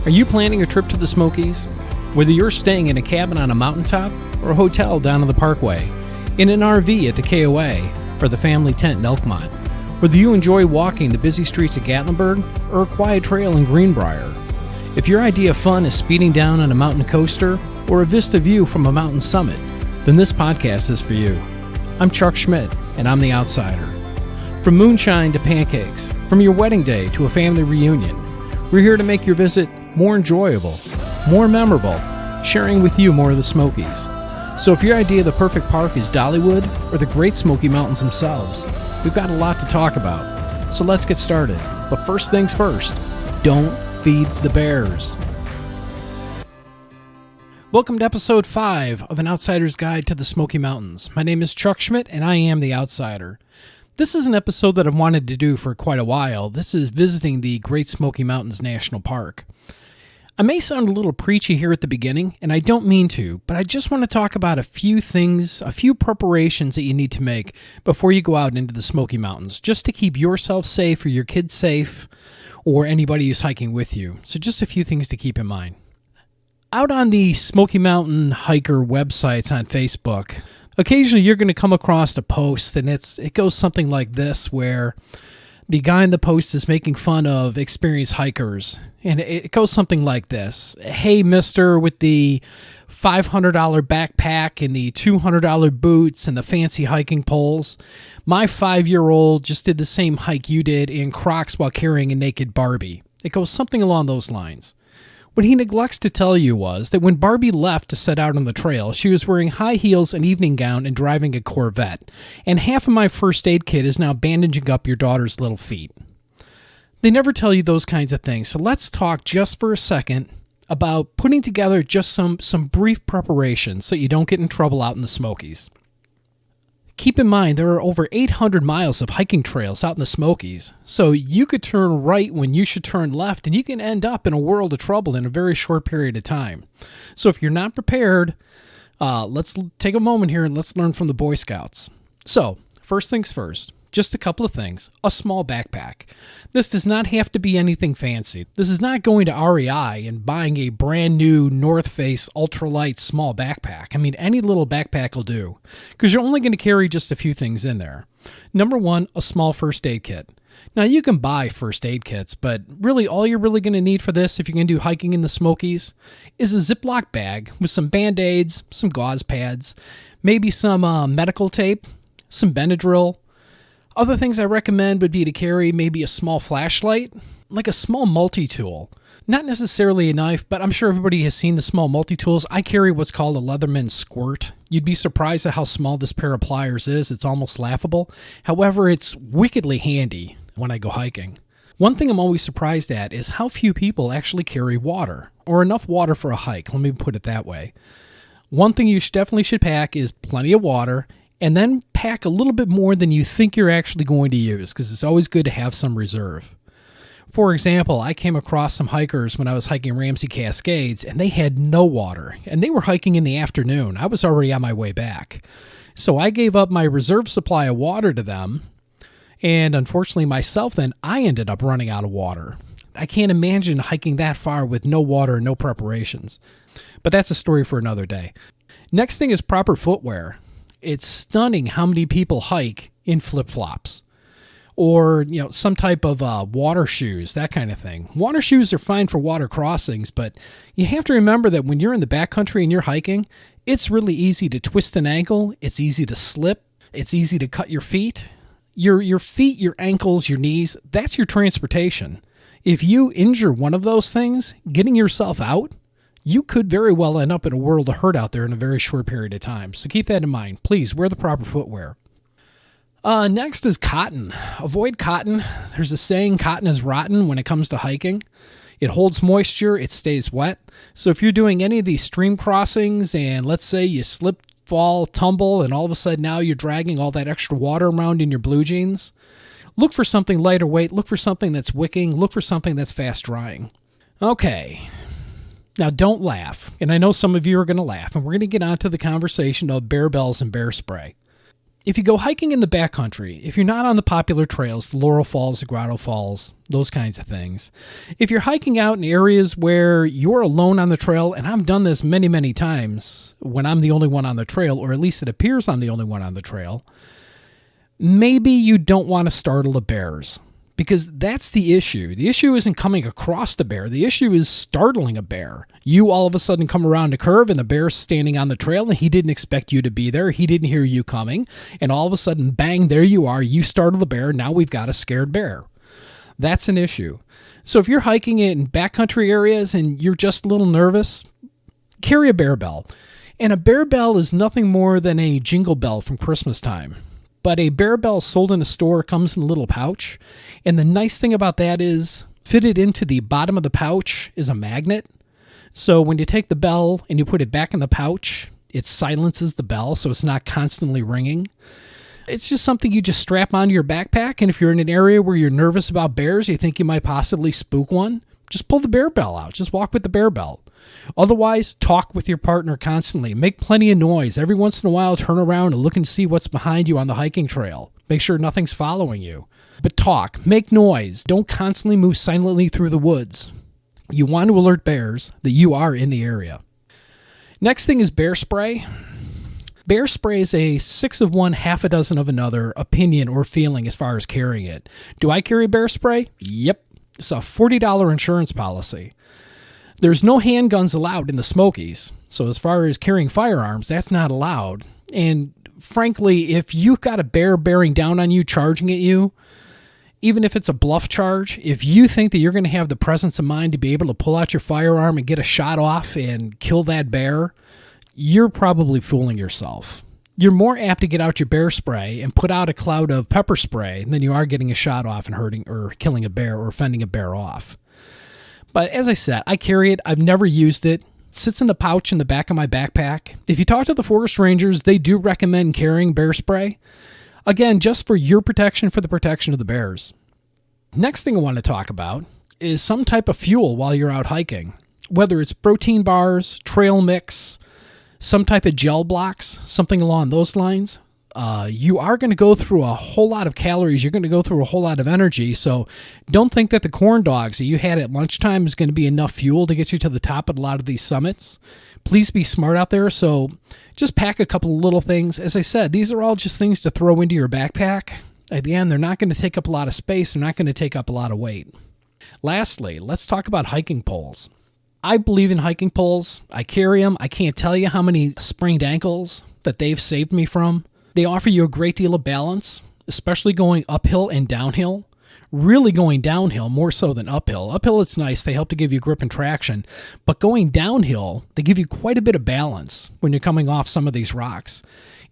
Are you planning a trip to the Smokies? Whether you're staying in a cabin on a mountaintop or a hotel down on the Parkway, in an RV at the KOA, or the family tent in Elkmont, whether you enjoy walking the busy streets of Gatlinburg or a quiet trail in Greenbrier, if your idea of fun is speeding down on a mountain coaster or a vista view from a mountain summit, then this podcast is for you. I'm Chuck Schmidt, and I'm the Outsider. From moonshine to pancakes, from your wedding day to a family reunion, we're here to make your visit more enjoyable, more memorable, sharing with you more of the Smokies. So if your idea of the perfect park is Dollywood or the Great Smoky Mountains themselves, we've got a lot to talk about. So let's get started. But first things first, don't feed the bears. Welcome to episode 5 of An Outsider's Guide to the Smoky Mountains. My name is Chuck Schmidt, and I am the Outsider. This is an episode that I've wanted to do for quite a while. This is visiting the Great Smoky Mountains National Park. I may sound a little preachy here at the beginning, and I don't mean to, but I just want to talk about a few things, a few preparations that you need to make before you go out into the Smoky Mountains, just to keep yourself safe or your kids safe or anybody who's hiking with you. So just a few things to keep in mind. Out on the Smoky Mountain hiker websites on Facebook, occasionally you're going to come across a post, and it goes something like this, where the guy in the post is making fun of experienced hikers, and it goes something like this. Hey, mister, with the $500 backpack and the $200 boots and the fancy hiking poles, my 5-year-old just did the same hike you did in Crocs while carrying a naked Barbie. It goes something along those lines. What he neglects to tell you was that when Barbie left to set out on the trail, she was wearing high heels, an evening gown, and driving a Corvette. And half of my first aid kit is now bandaging up your daughter's little feet. They never tell you those kinds of things, so let's talk just for a second about putting together just some brief preparations so you don't get in trouble out in the Smokies. Keep in mind, there are over 800 miles of hiking trails out in the Smokies, so you could turn right when you should turn left, and you can end up in a world of trouble in a very short period of time. So if you're not prepared, let's take a moment here and let's learn from the Boy Scouts. So, first things first, just a couple of things. A small backpack. This does not have to be anything fancy. This is not going to REI and buying a brand new North Face ultralight small backpack. I mean, any little backpack will do, because you're only going to carry just a few things in there. Number one, a small first aid kit. Now, you can buy first aid kits, but really all you're really going to need for this, if you're going to do hiking in the Smokies, is a Ziploc bag with some Band-Aids, some gauze pads, maybe some medical tape, some Benadryl. Other things I recommend would be to carry maybe a small flashlight, like a small multi-tool. Not necessarily a knife, but I'm sure everybody has seen the small multi-tools. I carry what's called a Leatherman squirt. You'd be surprised at how small this pair of pliers is. It's almost laughable. However, it's wickedly handy when I go hiking. One thing I'm always surprised at is how few people actually carry water, or enough water for a hike. Let me put it that way. One thing you definitely should pack is plenty of water, and then pack a little bit more than you think you're actually going to use, because it's always good to have some reserve. For example, I came across some hikers when I was hiking Ramsey Cascades, and they had no water, and they were hiking in the afternoon. I was already on my way back. So I gave up my reserve supply of water to them, and unfortunately myself then, I ended up running out of water. I can't imagine hiking that far with no water and no preparations. But that's a story for another day. Next thing is proper footwear. It's stunning how many people hike in flip-flops or, some type of water shoes, that kind of thing. Water shoes are fine for water crossings, but you have to remember that when you're in the backcountry and you're hiking, it's really easy to twist an ankle. It's easy to slip. It's easy to cut your feet. Your feet, your ankles, your knees, that's your transportation. If you injure one of those things, getting yourself out, you could very well end up in a world of hurt out there in a very short period of time. So keep that in mind. Please wear the proper footwear. Next is cotton. Avoid cotton. There's a saying, cotton is rotten when it comes to hiking. It holds moisture. It stays wet. So if you're doing any of these stream crossings and let's say you slip, fall, tumble, and all of a sudden now you're dragging all that extra water around in your blue jeans, look for something lighter weight. Look for something that's wicking. Look for something that's fast drying. Okay. Now, don't laugh, and I know some of you are going to laugh, and we're going to get on to the conversation of bear bells and bear spray. if you go hiking in the backcountry, if you're not on the popular trails, the Laurel Falls, the Grotto Falls, those kinds of things, if you're hiking out in areas where you're alone on the trail, and I've done this many, many times when I'm the only one on the trail, or at least it appears I'm the only one on the trail, maybe you don't want to startle the bears, because that's the issue. The issue isn't coming across the bear. The issue is startling a bear. You all of a sudden come around a curve and the bear's standing on the trail and he didn't expect you to be there. He didn't hear you coming. And all of a sudden, bang, there you are. You startle the bear. Now we've got a scared bear. That's an issue. So if you're hiking in backcountry areas and you're just a little nervous, carry a bear bell. And a bear bell is nothing more than a jingle bell from Christmas time. But a bear bell sold in a store comes in a little pouch. And the nice thing about that is fitted into the bottom of the pouch is a magnet. So when you take the bell and you put it back in the pouch, it silences the bell so it's not constantly ringing. It's just something you just strap onto your backpack. And if you're in an area where you're nervous about bears, you think you might possibly spook one, just pull the bear bell out. Just walk with the bear bell. Otherwise, talk with your partner constantly. Make plenty of noise. Every once in a while, turn around and look and see what's behind you on the hiking trail. Make sure nothing's following you. But talk. Make noise. Don't constantly move silently through the woods. You want to alert bears that you are in the area. Next thing is bear spray. Bear spray is a 6 of one, half a dozen of another opinion or feeling as far as carrying it. Do I carry bear spray? Yep. It's a $40 insurance policy. There's no handguns allowed in the Smokies, so as far as carrying firearms, that's not allowed. And frankly, if you've got a bear bearing down on you, charging at you, even if it's a bluff charge, if you think that you're going to have the presence of mind to be able to pull out your firearm and get a shot off and kill that bear, you're probably fooling yourself. You're more apt to get out your bear spray and put out a cloud of pepper spray than you are getting a shot off and hurting or killing a bear or fending a bear off. But as I said, I carry it. I've never used it. It sits in the pouch in the back of my backpack. If you talk to the forest rangers, they do recommend carrying bear spray. Again, just for your protection, for the protection of the bears. Next thing I want to talk about is some type of fuel while you're out hiking. Whether it's protein bars, trail mix, some type of gel blocks, something along those lines. You are going to go through a whole lot of calories. You're going to go through a whole lot of energy. So don't think that the corn dogs that you had at lunchtime is going to be enough fuel to get you to the top of a lot of these summits. Please be smart out there. So just pack a couple of little things. As I said, these are all just things to throw into your backpack. At the end, they're not going to take up a lot of space. They're not going to take up a lot of weight. Lastly, let's talk about hiking poles. I believe in hiking poles. I carry them. I can't tell you how many sprained ankles that they've saved me from. They offer you a great deal of balance, especially going uphill and downhill. Really going downhill more so than uphill. Uphill, it's nice. They help to give you grip and traction. But going downhill, they give you quite a bit of balance when you're coming off some of these rocks.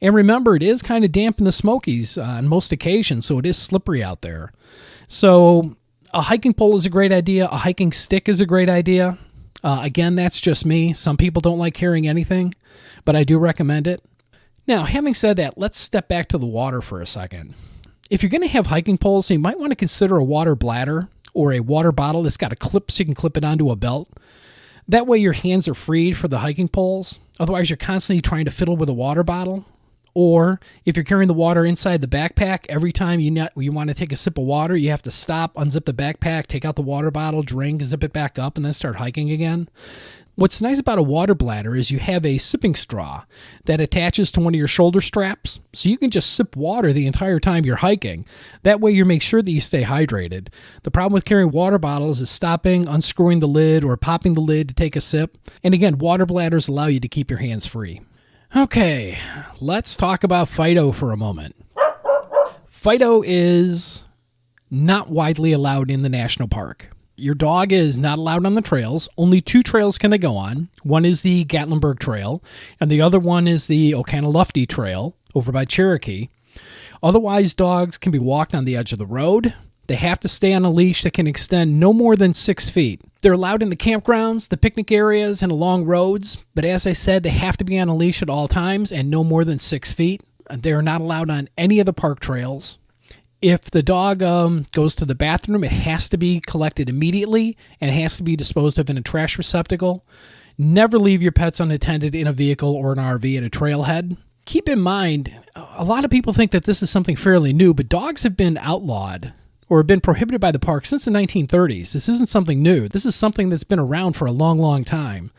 And remember, it is kind of damp in the Smokies on most occasions, so it is slippery out there. So a hiking pole is a great idea. A hiking stick is a great idea. Again, that's just me. Some people don't like carrying anything, but I do recommend it. Now, having said that, let's step back to the water for a second. If you're going to have hiking poles, you might want to consider a water bladder or a water bottle that's got a clip so you can clip it onto a belt. That way your hands are freed for the hiking poles. Otherwise, you're constantly trying to fiddle with a water bottle. Or if you're carrying the water inside the backpack, every time you want to take a sip of water, you have to stop, unzip the backpack, take out the water bottle, drink, zip it back up, and then start hiking again. What's nice about a water bladder is you have a sipping straw that attaches to one of your shoulder straps, so you can just sip water the entire time you're hiking. That way you make sure that you stay hydrated. The problem with carrying water bottles is stopping, unscrewing the lid, or popping the lid to take a sip. And again, water bladders allow you to keep your hands free. Okay, let's talk about Fido for a moment. Fido is not widely allowed in the national park. Your dog is not allowed on the trails. Only 2 trails can they go on. One is the Gatlinburg Trail, and the other one is the Okanalufty Trail over by Cherokee. Otherwise, dogs can be walked on the edge of the road. They have to stay on a leash that can extend no more than 6 feet. They're allowed in the campgrounds, the picnic areas, and along roads, but as I said, they have to be on a leash at all times and no more than 6 feet. They are not allowed on any of the park trails. If the dog goes to the bathroom, it has to be collected immediately and it has to be disposed of in a trash receptacle. Never leave your pets unattended in a vehicle or an RV at a trailhead. keep in mind, a lot of people think that this is something fairly new, but dogs have been outlawed or have been prohibited by the park since the 1930s. This isn't something new. This is something that's been around for a long, long time.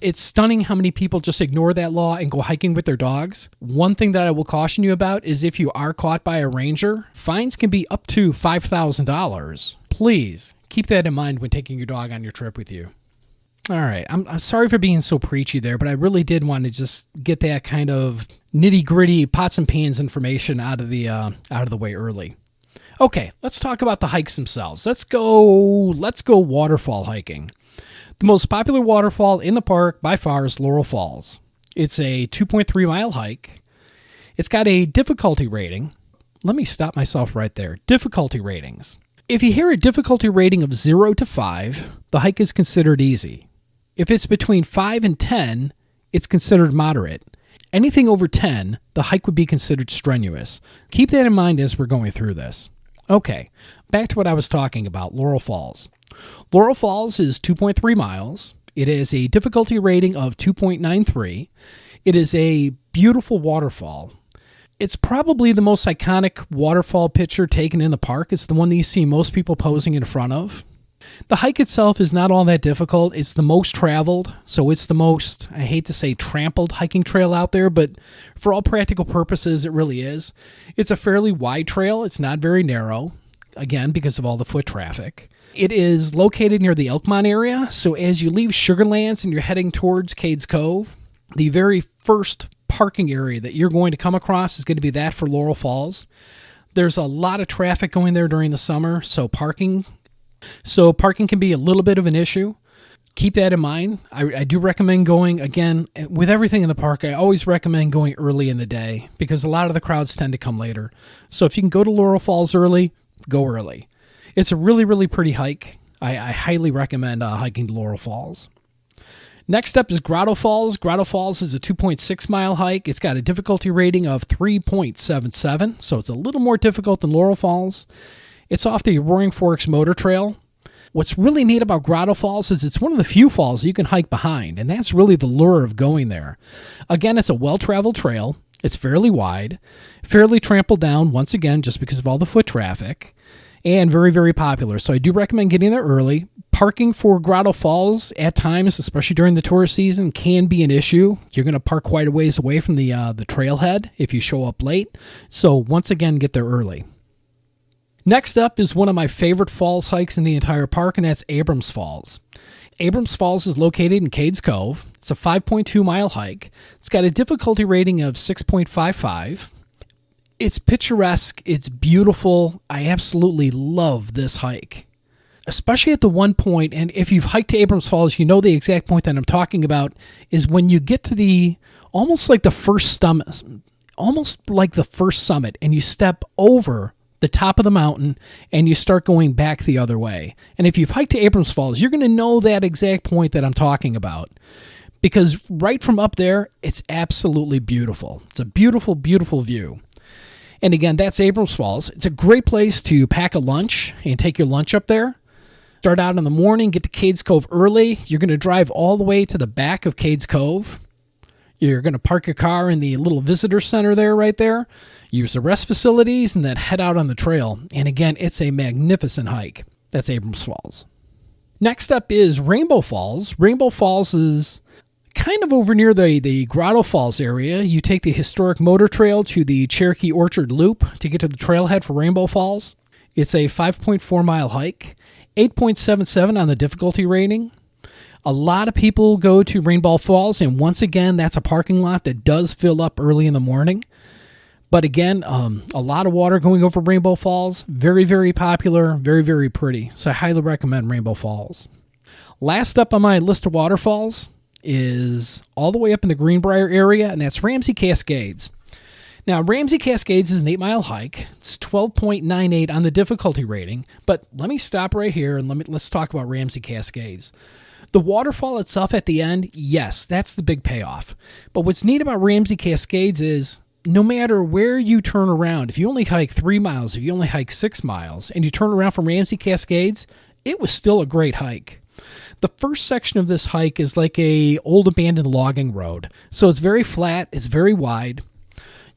It's stunning how many people just ignore that law and go hiking with their dogs. One thing that I will caution you about is if you are caught by a ranger, fines can be up to $5,000. Please keep that in mind when taking your dog on your trip with you. All right, I'm sorry for being so preachy there, but I really did want to just get that kind of nitty-gritty pots and pans information out of the way early. Okay, let's talk about the hikes themselves. Let's go waterfall hiking. The most popular waterfall in the park by far is Laurel Falls. It's a 2.3-mile hike. It's got a difficulty rating. Let me stop myself right there. Difficulty ratings. If you hear a difficulty rating of 0 to 5, the hike is considered easy. If it's between 5 and 10, it's considered moderate. Anything over 10, the hike would be considered strenuous. Keep that in mind as we're going through this. Okay, back to what I was talking about, Laurel Falls. Laurel Falls is 2.3 miles. It is a difficulty rating of 2.93. It is a beautiful waterfall. It's probably the most iconic waterfall picture taken in the park. It's the one that you see most people posing in front of. The hike itself is not all that difficult. It's the most traveled, so it's the most, I hate to say trampled hiking trail out there, but for all practical purposes, it really is. It's a fairly wide trail. It's not very narrow, again, because of all the foot traffic. It is located near the Elkmont area, so as you leave Sugarlands and you're heading towards Cades Cove, the very first parking area that you're going to come across is going to be that for Laurel Falls. There's a lot of traffic going there during the summer, so parking can be a little bit of an issue. Keep that in mind. I do recommend going, again, with everything in the park, I always recommend going early in the day because a lot of the crowds tend to come later. So if you can go to Laurel Falls early, go early. It's a really, really pretty hike. I highly recommend hiking to Laurel Falls. Next up is Grotto Falls. Grotto Falls is a 2.6-mile hike. It's got a difficulty rating of 3.77, so it's a little more difficult than Laurel Falls. It's off the Roaring Forks Motor Trail. What's really neat about Grotto Falls is it's one of the few falls you can hike behind, and that's really the lure of going there. Again, it's a well-traveled trail. It's fairly wide, fairly trampled down, once again, just because of all the foot traffic, and very, very popular. So I do recommend getting there early. Parking for Grotto Falls at times, especially during the tourist season, can be an issue. You're going to park quite a ways away from the trailhead if you show up late. So once again, get there early. Next up is one of my favorite falls hikes in the entire park, and that's Abrams Falls. Abrams Falls is located in Cades Cove. It's a 5.2-mile hike. It's got a difficulty rating of 6.55. It's picturesque. It's beautiful. I absolutely love this hike, especially at the one point, and if you've hiked to Abrams Falls, you know the exact point that I'm talking about, is when you get to the, almost like the first summit, and you step over the top of the mountain, and you start going back the other way. And if you've hiked to Abrams Falls, you're going to know that exact point that I'm talking about, because right from up there, it's absolutely beautiful. It's a beautiful, beautiful view. And again, that's Abrams Falls. It's a great place to pack a lunch and take your lunch up there. Start out in the morning, get to Cades Cove early. You're going to drive all the way to the back of Cades Cove. You're going to park your car in the little visitor center there, right there. Use the rest facilities, and then head out on the trail. And again, it's a magnificent hike. That's Abrams Falls. Next up is Rainbow Falls. Rainbow Falls is kind of over near the Grotto Falls area. You take the historic motor trail to the Cherokee Orchard Loop to get to the trailhead for Rainbow Falls. It's a 5.4-mile hike, 8.77 on the difficulty rating. A lot of people go to Rainbow Falls, and once again, that's a parking lot that does fill up early in the morning. But again, a lot of water going over Rainbow Falls. Very, very popular, very, very pretty. So I highly recommend Rainbow Falls. Last up on my list of waterfalls is all the way up in the Greenbrier area, and that's Ramsey Cascades. Now, Ramsey Cascades is an 8-mile hike. It's 12.98 on the difficulty rating. But let me stop right here and let's talk about Ramsey Cascades. The waterfall itself at the end, yes, that's the big payoff. But what's neat about Ramsey Cascades is no matter where you turn around, if you only hike 3 miles, if you only hike 6 miles, and you turn around from Ramsey Cascades, it was still a great hike. The first section of this hike is like a old abandoned logging road. So it's very flat, it's very wide.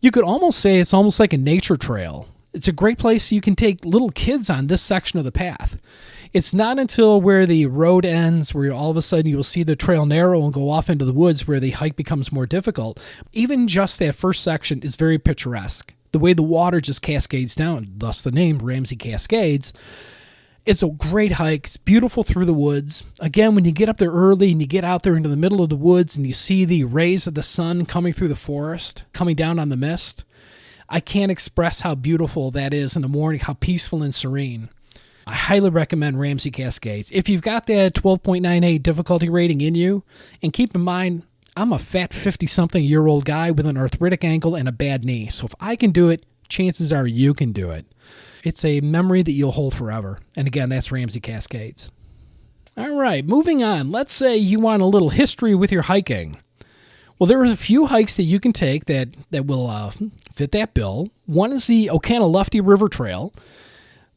You could almost say it's almost like a nature trail. It's a great place you can take little kids on this section of the path. It's not until where the road ends, where all of a sudden you'll see the trail narrow and go off into the woods, where the hike becomes more difficult. Even just that first section is very picturesque. The way the water just cascades down, thus the name Ramsey Cascades. It's a great hike. It's beautiful through the woods. Again, when you get up there early and you get out there into the middle of the woods and you see the rays of the sun coming through the forest, coming down on the mist, I can't express how beautiful that is in the morning, how peaceful and serene. I highly recommend Ramsey Cascades. If you've got that 12.98 difficulty rating in you, and keep in mind, I'm a fat 50-something-year-old guy with an arthritic ankle and a bad knee, so if I can do it, chances are you can do it. It's a memory that you'll hold forever. And again, that's Ramsey Cascades. All right, moving on. Let's say you want a little history with your hiking. Well, there are a few hikes that you can take that will fit that bill. One is the Okanalufty River Trail.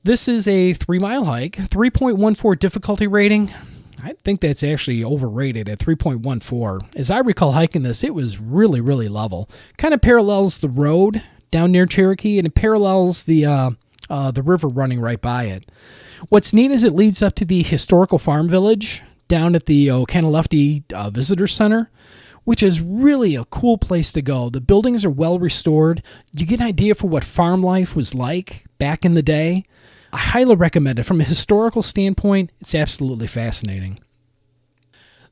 This is a 3-mile hike, 3.14 difficulty rating. I think that's actually overrated at 3.14. As I recall hiking this, it was really, really level. Kind of parallels the road down near Cherokee, and it parallels the river running right by it. What's neat is it leads up to the historical farm village down at the Okanalufty Visitor Center, which is really a cool place to go. The buildings are well restored. You get an idea for what farm life was like back in the day. I highly recommend it. From a historical standpoint, it's absolutely fascinating.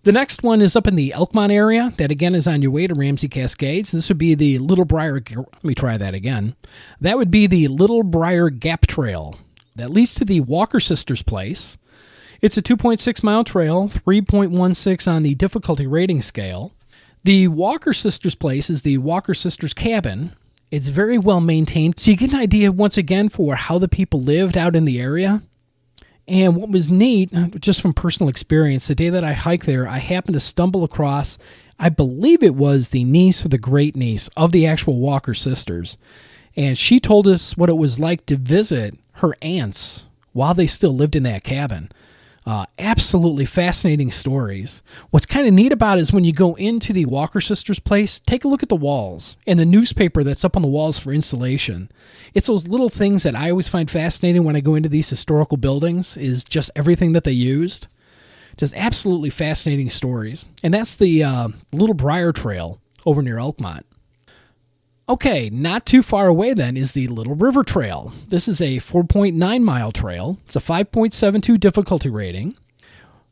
The next one is up in the Elkmont area. That, again, is on your way to Ramsey Cascades. This would be the Little Briar... Let me try that again. That would be the Little Briar Gap Trail. That leads to the Walker Sisters place. It's a 2.6-mile trail, 3.16 on the difficulty rating scale. The Walker Sisters place is the Walker Sisters cabin. It's very well maintained, so you get an idea once again for how the people lived out in the area. And what was neat, just from personal experience, the day that I hiked there, I happened to stumble across, I believe it was the niece or the great niece of the actual Walker sisters. And she told us what it was like to visit her aunts while they still lived in that cabin. Absolutely fascinating stories. What's kind of neat about it is when you go into the Walker Sisters place, take a look at the walls and the newspaper that's up on the walls for insulation. It's those little things that I always find fascinating when I go into these historical buildings, is just everything that they used. Just absolutely fascinating stories. And that's the Little Briar Trail over near Elkmont. Okay, not too far away then is the Little River Trail. This is a 4.9-mile trail. It's a 5.72 difficulty rating.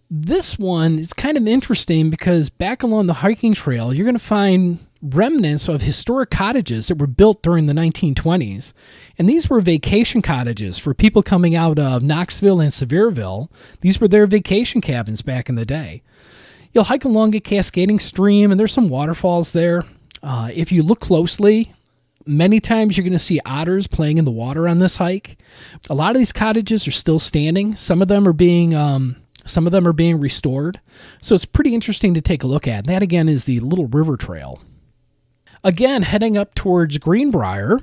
This one is kind of interesting because back along the hiking trail, you're going to find remnants of historic cottages that were built during the 1920s. And these were vacation cottages for people coming out of Knoxville and Sevierville. These were their vacation cabins back in the day. You'll hike along a cascading stream, and there's some waterfalls there. If you look closely, many times you're going to see otters playing in the water on this hike. A lot of these cottages are still standing. Some of them are being restored. So it's pretty interesting to take a look at. And that, again, is the Little River Trail. Again, heading up towards Greenbrier,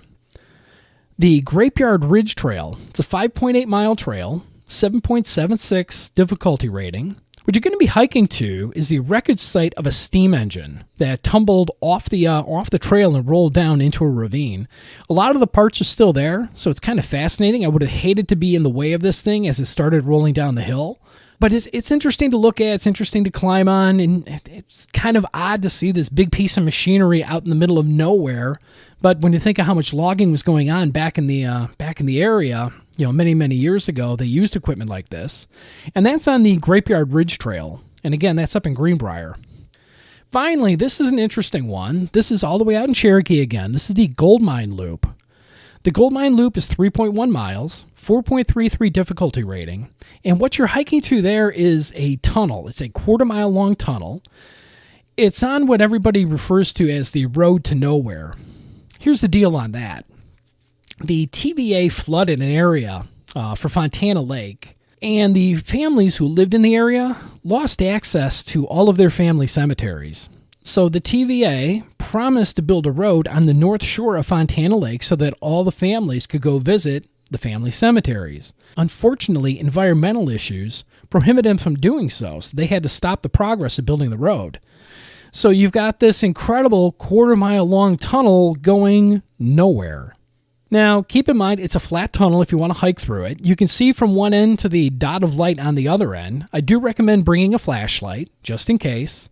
the Grapeyard Ridge Trail. It's a 5.8-mile trail, 7.76 difficulty rating. What you're going to be hiking to is the wreckage site of a steam engine that tumbled off the trail and rolled down into a ravine. A lot of the parts are still there, so it's kind of fascinating. I would have hated to be in the way of this thing as it started rolling down the hill. But it's interesting to look at. It's interesting to climb on, and it's kind of odd to see this big piece of machinery out in the middle of nowhere. But when you think of how much logging was going on back in the area, many years ago, they used equipment like this. And that's on the Grapeyard Ridge Trail. And again, that's up in Greenbrier. Finally, this is an interesting one. This is all the way out in Cherokee again. This is the Gold Mine Loop. The Gold Mine Loop is 3.1 miles, 4.33 difficulty rating. And what you're hiking to there is a tunnel. It's a quarter-mile long tunnel. It's on what everybody refers to as the Road to Nowhere. Here's the deal on that. The TVA flooded an area for Fontana Lake, and the families who lived in the area lost access to all of their family cemeteries. So the TVA promised to build a road on the north shore of Fontana Lake so that all the families could go visit the family cemeteries. Unfortunately, environmental issues prohibited them from doing so they had to stop the progress of building the road. So you've got this incredible quarter-mile long tunnel going nowhere. Now, keep in mind, it's a flat tunnel if you want to hike through it. You can see from one end to the dot of light on the other end. I do recommend bringing a flashlight, just in case.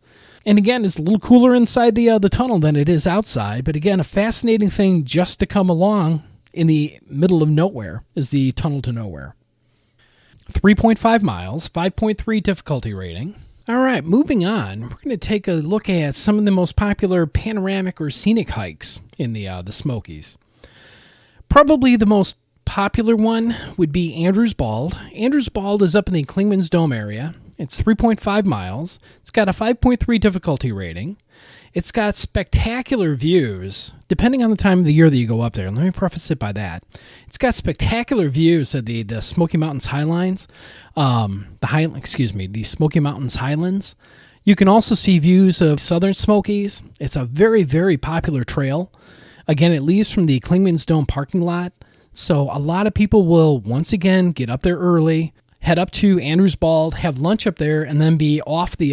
And again, it's a little cooler inside the tunnel than it is outside. But again, a fascinating thing just to come along in the middle of nowhere is the tunnel to nowhere. 3.5 miles, 5.3 difficulty rating. All right, moving on. We're going to take a look at some of the most popular panoramic or scenic hikes in the Smokies. Probably the most popular one would be Andrews Bald. Andrews Bald is up in the Clingman's Dome area. It's 3.5 miles. It's got a 5.3 difficulty rating. It's got spectacular views, depending on the time of the year that you go up there. And let me preface it by that. It's got spectacular views of the Smoky Mountains Highlines, the Smoky Mountains Highlands. You can also see views of Southern Smokies. It's a very, very popular trail. Again, it leaves from the Clingman's Dome parking lot, so a lot of people will once again get up there early, head up to Andrews Bald, have lunch up there, and then be off the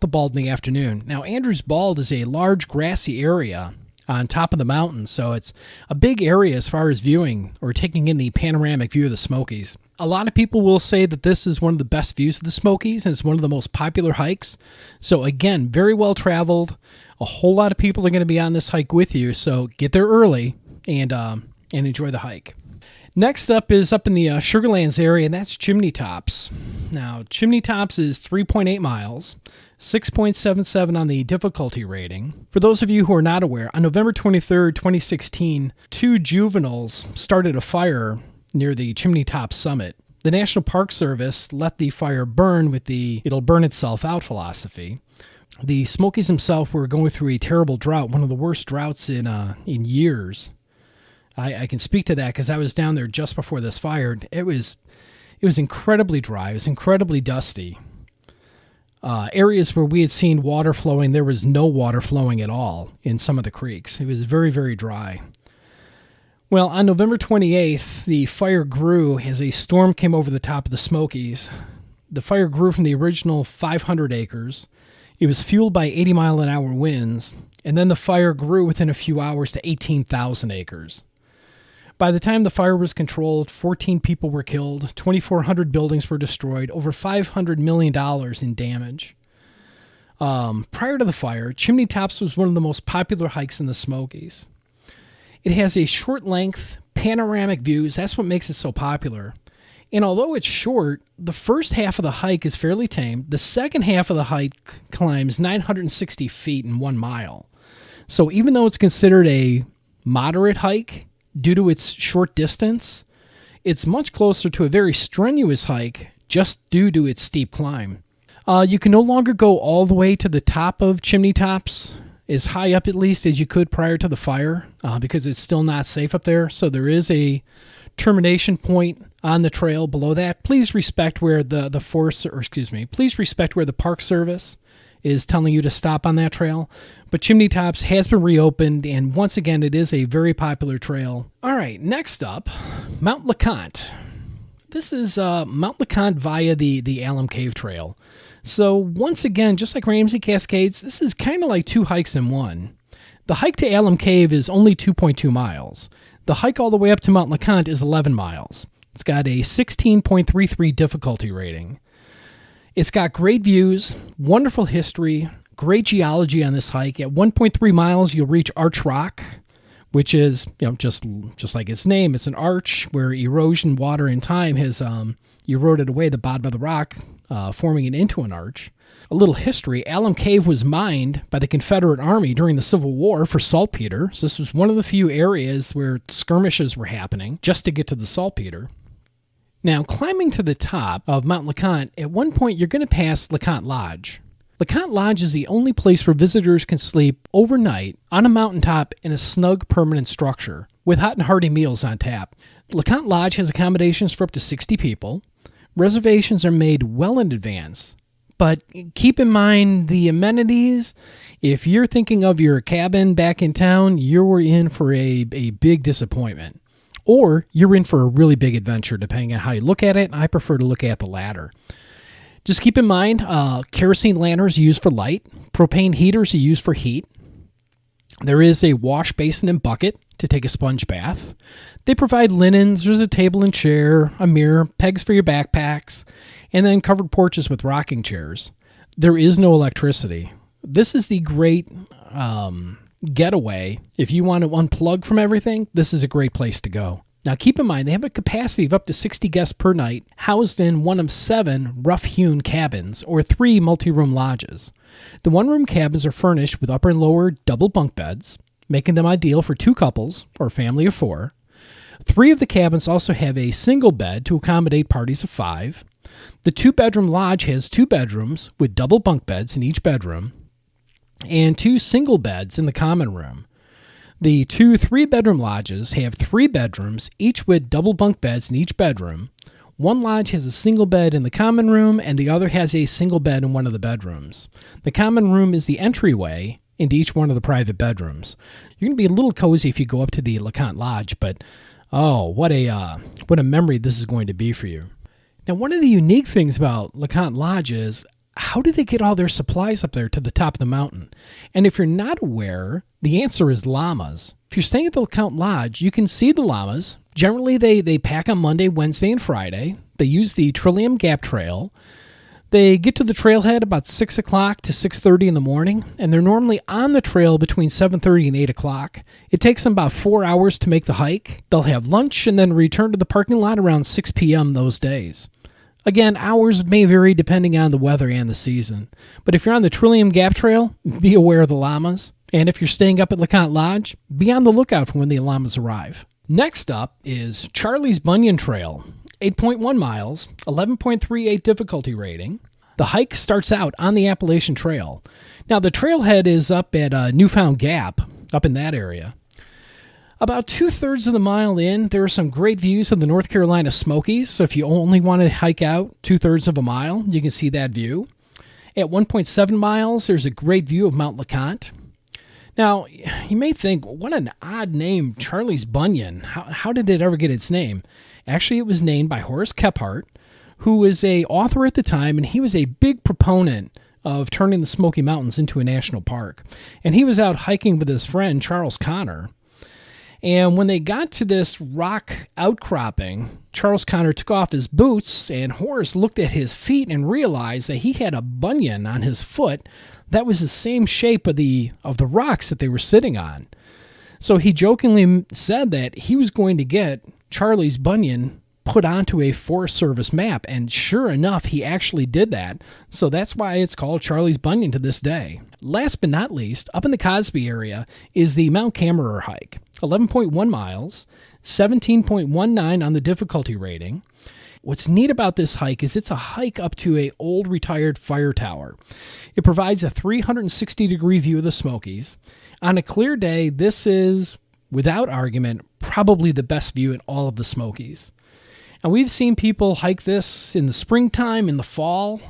Bald in the afternoon. Now, Andrews Bald is a large grassy area on top of the mountain, so it's a big area as far as viewing or taking in the panoramic view of the Smokies. A lot of people will say that this is one of the best views of the Smokies, and it's one of the most popular hikes. So again, very well traveled. A whole lot of people are going to be on this hike with you, so get there early and enjoy the hike. Next up is up in the Sugarlands area, and that's Chimney Tops. Now, Chimney Tops is 3.8 miles, 6.77 on the difficulty rating. For those of you who are not aware, on November 23rd, 2016, 2 juveniles started a fire near the Chimney Tops summit. The National Park Service let the fire burn with the it'll burn itself out philosophy. The Smokies themselves were going through a terrible drought, one of the worst droughts in years. I can speak to that because I was down there just before this fire. It was incredibly dry. It was incredibly dusty. Areas where we had seen water flowing, there was no water flowing at all in some of the creeks. It was very, very dry. Well, on November 28th, the fire grew as a storm came over the top of the Smokies. The fire grew from the original 500 acres. It was fueled by 80-mile-an-hour winds, and then the fire grew within a few hours to 18,000 acres. By the time the fire was controlled, 14 people were killed, 2,400 buildings were destroyed, over $500 million in damage. Prior to the fire, Chimney Tops was one of the most popular hikes in the Smokies. It has a short-length, panoramic views. That's what makes it so popular. And although it's short, the first half of the hike is fairly tame. The second half of the hike climbs 960 feet in 1 mile. So even though it's considered a moderate hike due to its short distance, it's much closer to a very strenuous hike just due to its steep climb. You can no longer go all the way to the top of Chimney Tops, as high up at least as you could prior to the fire, because it's still not safe up there. So there is a termination point on the trail below that. Please respect where please respect where the Park Service is telling you to stop on that trail. But Chimney Tops has been reopened, and once again, it is a very popular trail. All right, next up, Mount LeConte. This is Mount LeConte via the Alum Cave Trail. So once again, just like Ramsey Cascades, this is kind of like 2 hikes in one. The hike to Alum Cave is only 2.2 miles. The hike all the way up to Mount LeConte is 11 miles. It's got a 16.33 difficulty rating. It's got great views, wonderful history, great geology on this hike. At 1.3 miles, you'll reach Arch Rock, which is, just like its name, it's an arch where erosion, water, and time has eroded away the bottom of the rock, forming it into an arch. A little history, Alum Cave was mined by the Confederate Army during the Civil War for saltpeter. So this was one of the few areas where skirmishes were happening just to get to the saltpeter. Now, climbing to the top of Mount LeConte, at one point you're going to pass LeConte Lodge. LeConte Lodge is the only place where visitors can sleep overnight on a mountaintop in a snug permanent structure with hot and hearty meals on tap. LeConte Lodge has accommodations for up to 60 people. Reservations are made well in advance. But keep in mind the amenities. If you're thinking of your cabin back in town, you're in for a big disappointment. Or you're in for a really big adventure, depending on how you look at it. I prefer to look at the latter. Just keep in mind, kerosene lanterns are used for light. Propane heaters are used for heat. There is a wash basin and bucket to take a sponge bath. They provide linens, there's a table and chair, a mirror, pegs for your backpacks, and then covered porches with rocking chairs. There is no electricity. This is the great getaway. If you want to unplug from everything, this is a great place to go. Now keep in mind, they have a capacity of up to 60 guests per night, housed in one of 7 rough-hewn cabins or 3 multi-room lodges. The one-room cabins are furnished with upper and lower double bunk beds, making them ideal for 2 couples or a family of 4. 3 of the cabins also have a single bed to accommodate parties of 5. The 2-bedroom lodge has 2 bedrooms with double bunk beds in each bedroom and 2 single beds in the common room. The 2 3-bedroom lodges have 3 bedrooms, each with double bunk beds in each bedroom. One lodge has a single bed in the common room, and the other has a single bed in one of the bedrooms. The common room is the entryway into each one of the private bedrooms. You're going to be a little cozy if you go up to the LeConte Lodge, but what a memory this is going to be for you. Now, one of the unique things about LeConte Lodge is, how do they get all their supplies up there to the top of the mountain? And if you're not aware, the answer is llamas. If you're staying at the LeConte Lodge, you can see the llamas. Generally, they pack on Monday, Wednesday, and Friday. They use the Trillium Gap Trail. They get to the trailhead about 6 o'clock to 6:30 in the morning, and they're normally on the trail between 7:30 and 8 o'clock. It takes them about 4 hours to make the hike. They'll have lunch and then return to the parking lot around 6 p.m. those days. Again, hours may vary depending on the weather and the season. But if you're on the Trillium Gap Trail, be aware of the llamas. And if you're staying up at LeConte Lodge, be on the lookout for when the llamas arrive. Next up is Charlie's Bunyan Trail, 8.1 miles, 11.38 difficulty rating. The hike starts out on the Appalachian Trail. Now, the trailhead is up at Newfound Gap, up in that area. About 2/3 of the mile in, there are some great views of the North Carolina Smokies, so if you only want to hike out 2/3 of a mile, you can see that view. At 1.7 miles, there's a great view of Mount LeConte. Now, you may think, what an odd name, Charlie's Bunyan. How did it ever get its name? Actually, it was named by Horace Kephart, who was an author at the time, and he was a big proponent of turning the Smoky Mountains into a national park. And he was out hiking with his friend, Charles Connor. And when they got to this rock outcropping, Charles Connor took off his boots, and Horace looked at his feet and realized that he had a bunion on his foot that was the same shape of the rocks that they were sitting on. So he jokingly said that he was going to get Charlie's Bunyan put onto a Forest Service map, and sure enough, he actually did that. So that's why it's called Charlie's Bunyan to this day. Last but not least, up in the Cosby area is the Mount Camerer hike, 11.1 miles, 17.19 on the difficulty rating. What's neat about this hike is it's a hike up to an old retired fire tower. It provides a 360-degree view of the Smokies. On a clear day, this is, without argument, probably the best view in all of the Smokies. And we've seen people hike this in the springtime, in the fall.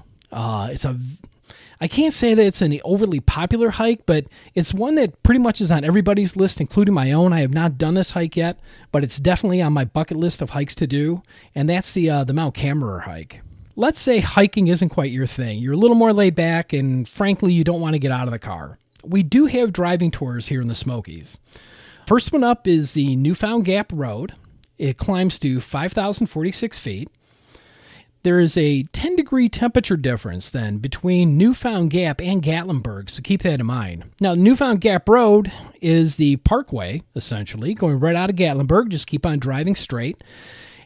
I can't say that it's an overly popular hike, but it's one that pretty much is on everybody's list, including my own. I have not done this hike yet, but it's definitely on my bucket list of hikes to do, and that's the Mount Camerer hike. Let's say hiking isn't quite your thing. You're a little more laid back, and frankly, you don't want to get out of the car. We do have driving tours here in the Smokies. First one up is the Newfound Gap Road. It climbs to 5,046 feet. There is a 10-degree temperature difference then between Newfound Gap and Gatlinburg, so keep that in mind. Now, Newfound Gap Road is the parkway, essentially, going right out of Gatlinburg. Just keep on driving straight,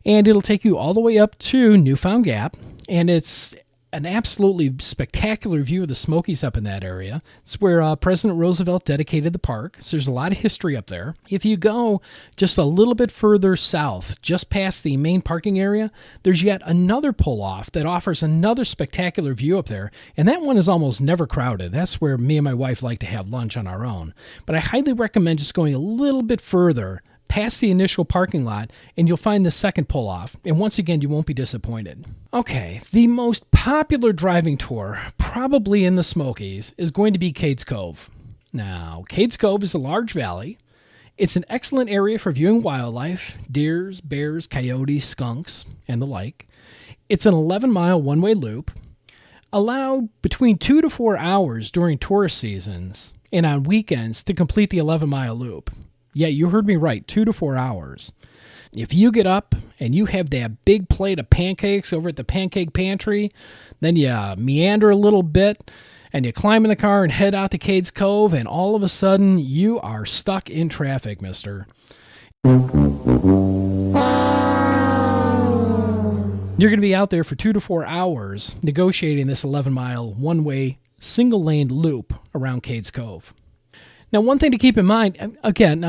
and it'll take you all the way up to Newfound Gap, and it's an absolutely spectacular view of the Smokies up in that area. It's where President Roosevelt dedicated the park, so there's a lot of history up there. If you go just a little bit further south, just past the main parking area, there's yet another pull-off that offers another spectacular view up there, and that one is almost never crowded. That's where me and my wife like to have lunch on our own. But I highly recommend just going a little bit further past the initial parking lot, and you'll find the second pull-off, and once again, you won't be disappointed. Okay, the most popular driving tour, probably in the Smokies, is going to be Cades Cove. Now, Cades Cove is a large valley. It's an excellent area for viewing wildlife, deers, bears, coyotes, skunks, and the like. It's an 11-mile one-way loop. Allow between 2 to 4 hours during tourist seasons and on weekends to complete the 11-mile loop. Yeah, you heard me right, 2 to 4 hours. If you get up and you have that big plate of pancakes over at the pancake pantry, then you meander a little bit and you climb in the car and head out to Cades Cove, and all of a sudden you are stuck in traffic, mister. You're going to be out there for 2 to 4 hours negotiating this 11-mile one-way single-lane loop around Cades Cove. Now, one thing to keep in mind, again,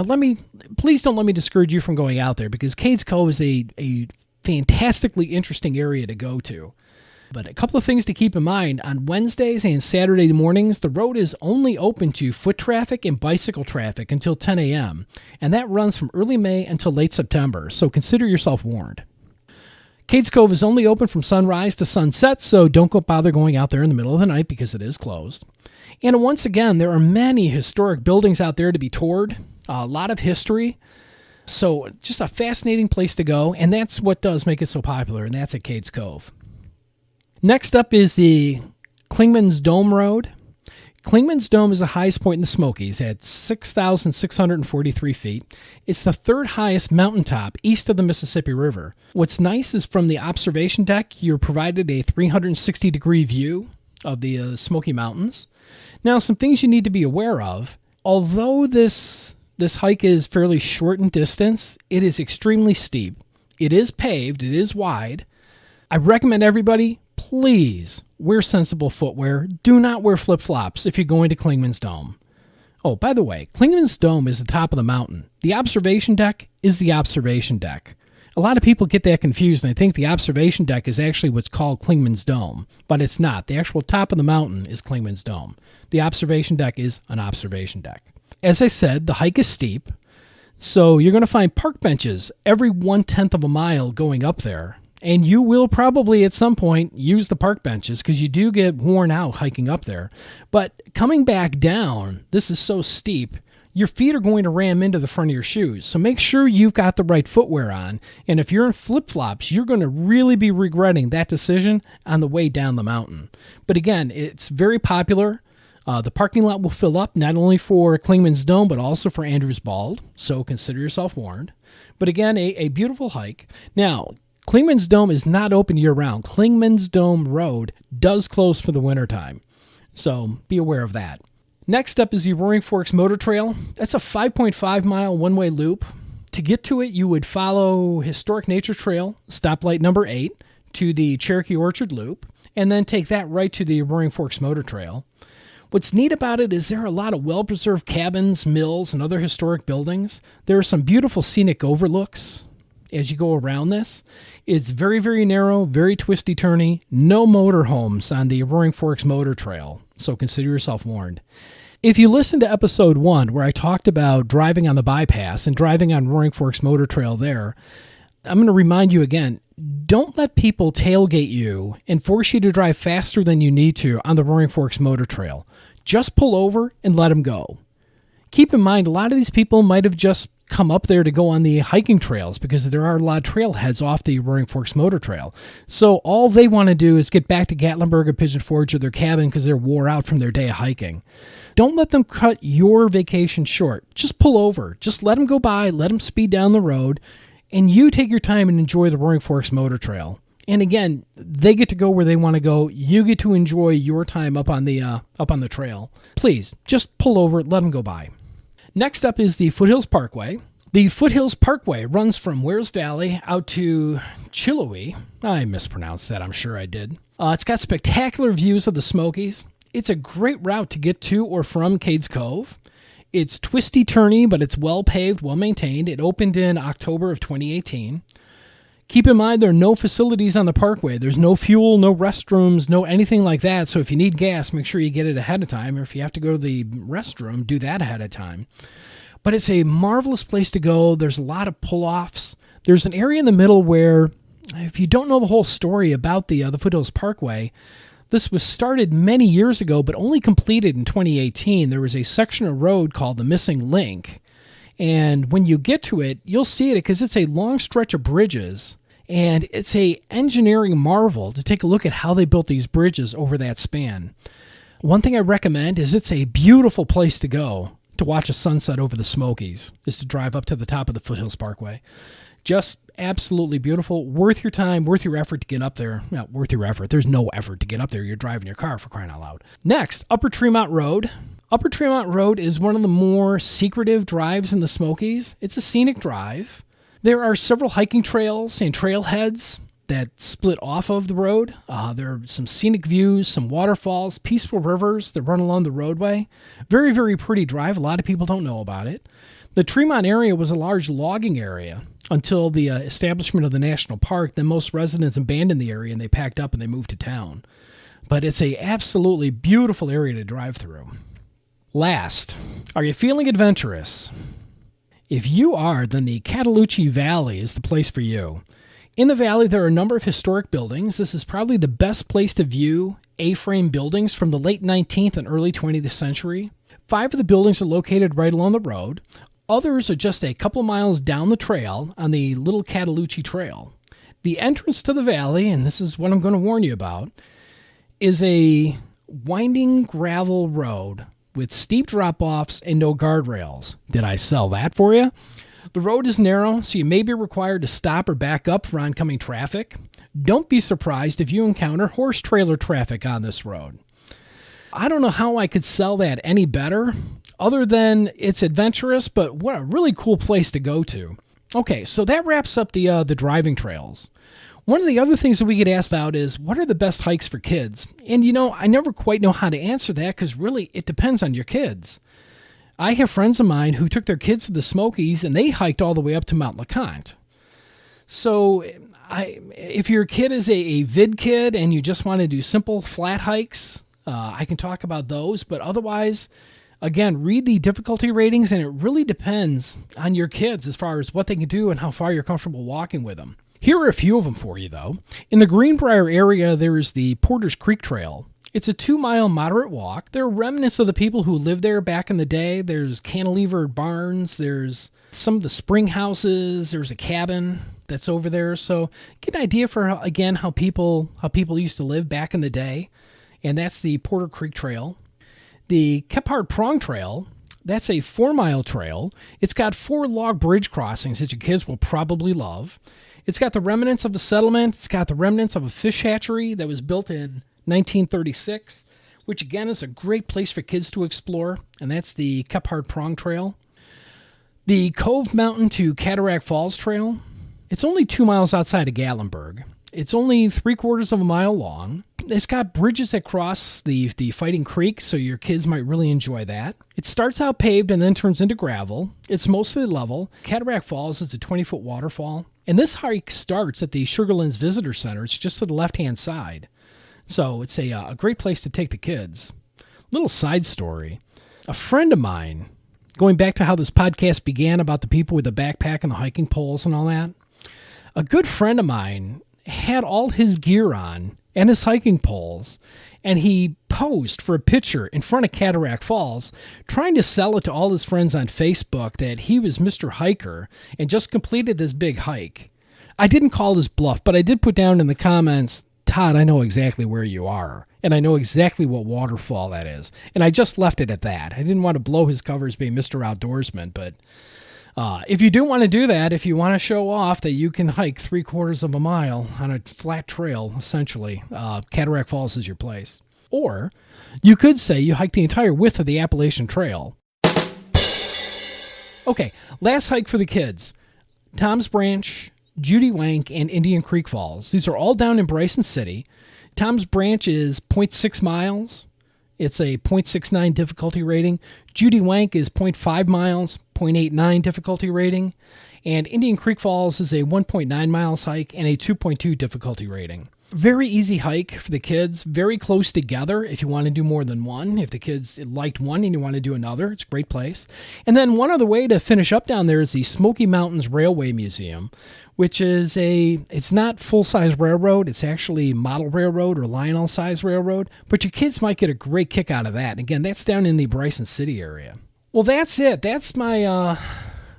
please don't let me discourage you from going out there, because Cades Cove is a fantastically interesting area to go to. But a couple of things to keep in mind: on Wednesdays and Saturday mornings, the road is only open to foot traffic and bicycle traffic until 10 a.m., and that runs from early May until late September, so consider yourself warned. Cades Cove is only open from sunrise to sunset, so don't bother going out there in the middle of the night because it is closed. And once again, there are many historic buildings out there to be toured, a lot of history, so just a fascinating place to go, and that's what does make it so popular, and that's at Cades Cove. Next up is the Clingman's Dome Road. Clingman's Dome is the highest point in the Smokies at 6,643 feet. It's the third highest mountaintop east of the Mississippi River. What's nice is from the observation deck, you're provided a 360-degree view of the Smoky Mountains. Now, some things you need to be aware of. Although this hike is fairly short in distance, it is extremely steep. It is paved. It is wide. I recommend everybody, please wear sensible footwear. Do not wear flip-flops if you're going to Clingman's Dome. Oh, by the way, Clingman's Dome is the top of the mountain. The observation deck is the observation deck. A lot of people get that confused, and they think the observation deck is actually what's called Clingman's Dome, but it's not. The actual top of the mountain is Clingman's Dome. The observation deck is an observation deck. As I said, the hike is steep, so you're going to find park benches every 1/10 of a mile going up there. And you will probably at some point use the park benches because you do get worn out hiking up there. But coming back down, this is so steep, your feet are going to ram into the front of your shoes. So make sure you've got the right footwear on. And if you're in flip-flops, you're going to really be regretting that decision on the way down the mountain. But again, it's very popular. The parking lot will fill up not only for Clingman's Dome, but also for Andrews Bald. So consider yourself warned. But again, a beautiful hike. Now, Clingman's Dome is not open year-round. Clingman's Dome Road does close for the wintertime, so be aware of that. Next up is the Roaring Forks Motor Trail. That's a 5.5-mile one-way loop. To get to it, you would follow Historic Nature Trail, stoplight number 8, to the Cherokee Orchard Loop, and then take that right to the Roaring Forks Motor Trail. What's neat about it is there are a lot of well-preserved cabins, mills, and other historic buildings. There are some beautiful scenic overlooks as you go around this. It's very, very narrow, very twisty-turny, no motorhomes on the Roaring Forks Motor Trail, so consider yourself warned. If you listen to episode 1, where I talked about driving on the bypass and driving on Roaring Forks Motor Trail there, I'm going to remind you again, don't let people tailgate you and force you to drive faster than you need to on the Roaring Forks Motor Trail. Just pull over and let them go. Keep in mind, a lot of these people might have just come up there to go on the hiking trails because there are a lot of trailheads off the Roaring Forks Motor Trail. So all they want to do is get back to Gatlinburg or Pigeon Forge or their cabin because they're wore out from their day of hiking. Don't let them cut your vacation short. Just pull over. Just let them go by. Let them speed down the road. And you take your time and enjoy the Roaring Forks Motor Trail. And again, they get to go where they want to go. You get to enjoy your time up on the trail. Please, just pull over. Let them go by. Next up is the Foothills Parkway. The Foothills Parkway runs from Wares Valley out to Chillouee. I mispronounced that, I'm sure I did. It's got spectacular views of the Smokies. It's a great route to get to or from Cades Cove. It's twisty-turny, but it's well-paved, well-maintained. It opened in October of 2018. Keep in mind, there are no facilities on the parkway. There's no fuel, no restrooms, no anything like that. So if you need gas, make sure you get it ahead of time. Or if you have to go to the restroom, do that ahead of time. But it's a marvelous place to go. There's a lot of pull-offs. There's an area in the middle where, if you don't know the whole story about the Foothills Parkway, this was started many years ago, but only completed in 2018. There was a section of road called the Missing Link. And when you get to it, you'll see it because it's a long stretch of bridges. And it's a engineering marvel to take a look at how they built these bridges over that span. One thing I recommend is it's a beautiful place to go to watch a sunset over the Smokies, is to drive up to the top of the Foothills Parkway. Just absolutely beautiful. Worth your time, worth your effort to get up there. Not worth your effort. There's no effort to get up there. You're driving your car, for crying out loud. Next, Upper Tremont Road. Upper Tremont Road is one of the more secretive drives in the Smokies. It's a scenic drive. There are several hiking trails and trailheads that split off of the road. There are some scenic views, some waterfalls, peaceful rivers that run along the roadway. Very, very pretty drive. A lot of people don't know about it. The Tremont area was a large logging area until the establishment of the national park. Then most residents abandoned the area and they packed up and they moved to town. But it's a absolutely beautiful area to drive through. Last, are you feeling adventurous? If you are, then the Cataloochee Valley is the place for you. In the valley, there are a number of historic buildings. This is probably the best place to view A-frame buildings from the late 19th and early 20th century. 5 of the buildings are located right along the road. Others are just a couple miles down the trail on the Little Cataloochee Trail. The entrance to the valley, and this is what I'm going to warn you about, is a winding gravel road with steep drop-offs and no guardrails. Did I sell that for you? The road is narrow, so you may be required to stop or back up for oncoming traffic. Don't be surprised if you encounter horse trailer traffic on this road. I don't know how I could sell that any better, other than it's adventurous, but what a really cool place to go to. Okay, so that wraps up the driving trails. One of the other things that we get asked about is, what are the best hikes for kids? And I never quite know how to answer that because really it depends on your kids. I have friends of mine who took their kids to the Smokies and they hiked all the way up to Mount LeConte. So if your kid is a vid kid and you just want to do simple flat hikes, I can talk about those. But otherwise, again, read the difficulty ratings and it really depends on your kids as far as what they can do and how far you're comfortable walking with them. Here are a few of them for you, though. In the Greenbrier area, there is the Porter's Creek Trail. It's a 2-mile moderate walk. There are remnants of the people who lived there back in the day. There's cantilevered barns. There's some of the spring houses. There's a cabin that's over there. So get an idea for, again, how people used to live back in the day. And that's the Porter Creek Trail. The Kephart Prong Trail, that's a 4-mile trail. It's got 4 log bridge crossings that your kids will probably love. It's got the remnants of a settlement. It's got the remnants of a fish hatchery that was built in 1936, which again is a great place for kids to explore, and that's the Kephart Prong Trail. The Cove Mountain to Cataract Falls Trail, it's only 2 miles outside of Gatlinburg. It's only 3/4 of a mile long. It's got bridges that cross the Fighting Creek, so your kids might really enjoy that. It starts out paved and then turns into gravel. It's mostly level. Cataract Falls is a 20-foot waterfall. And this hike starts at the Sugarlands Visitor Center. It's just to the left-hand side. So it's a great place to take the kids. Little side story. A friend of mine, going back to how this podcast began about the people with the backpack and the hiking poles and all that, a good friend of mine had all his gear on and his hiking poles, and he posed for a picture in front of Cataract Falls, trying to sell it to all his friends on Facebook that he was Mr. Hiker and just completed this big hike. I didn't call his bluff, but I did put down in the comments, Todd, I know exactly where you are, and I know exactly what waterfall that is. And I just left it at that. I didn't want to blow his cover as being Mr. Outdoorsman, but if you do want to do that, if you want to show off that you can hike 3/4 of a mile on a flat trail, essentially, Cataract Falls is your place. Or you could say you hike the entire width of the Appalachian Trail. Okay, last hike for the kids. Tom's Branch, Judy Wank, and Indian Creek Falls. These are all down in Bryson City. Tom's Branch is 0.6 miles. It's a 0.69 difficulty rating. Judy Wank is 0.5 miles, 0.89 difficulty rating. And Indian Creek Falls is a 1.9 miles hike and a 2.2 difficulty rating. Very easy hike for the kids, very close together if you want to do more than one. If the kids liked one and you want to do another, it's a great place. And then one other way to finish up down there is the Smoky Mountains Railway Museum, which is it's not full-size railroad, it's actually model railroad or Lionel-size railroad, but your kids might get a great kick out of that. And again, that's down in the Bryson City area. Well, that's it. That's my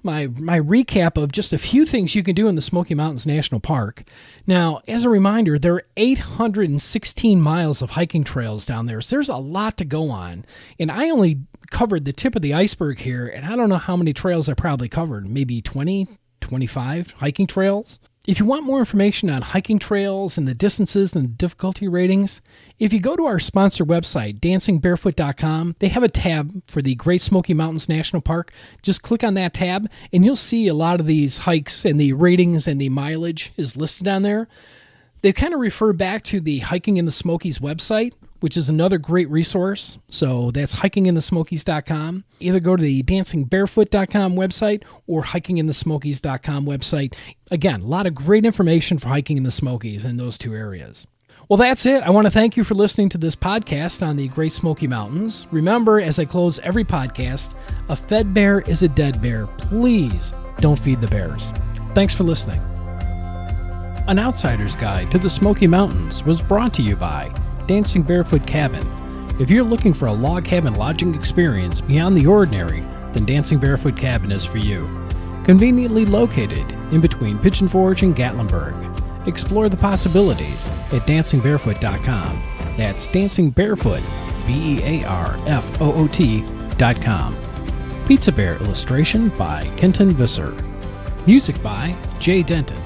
my recap of just a few things you can do in the Smoky Mountains National Park. Now, as a reminder, there are 816 miles of hiking trails down there, so there's a lot to go on. And I only covered the tip of the iceberg here, and I don't know how many trails I probably covered, maybe 20, 25 hiking trails. If you want more information on hiking trails and the distances and the difficulty ratings, if you go to our sponsor website, dancingbarefoot.com, they have a tab for the Great Smoky Mountains National Park. Just click on that tab, and you'll see a lot of these hikes and the ratings and the mileage is listed on there. They kind of refer back to the Hiking in the Smokies website, which is another great resource. So that's hikinginthesmokies.com. Either go to the dancingbarefoot.com website or hikinginthesmokies.com website. Again, a lot of great information for hiking in the Smokies in those two areas. Well, that's it. I want to thank you for listening to this podcast on the Great Smoky Mountains. Remember, as I close every podcast, a fed bear is a dead bear. Please don't feed the bears. Thanks for listening. An Outsider's Guide to the Smoky Mountains was brought to you by Dancing Barefoot Cabin. If you're looking for a log cabin lodging experience beyond the ordinary, then Dancing Barefoot Cabin is for you. Conveniently located in between Pigeon Forge and Gatlinburg. Explore the possibilities at dancingbarefoot.com. That's dancingbarefoot, BEARFOOT.com. Pizza Bear illustration by Kenton Visser. Music by Jay Denton.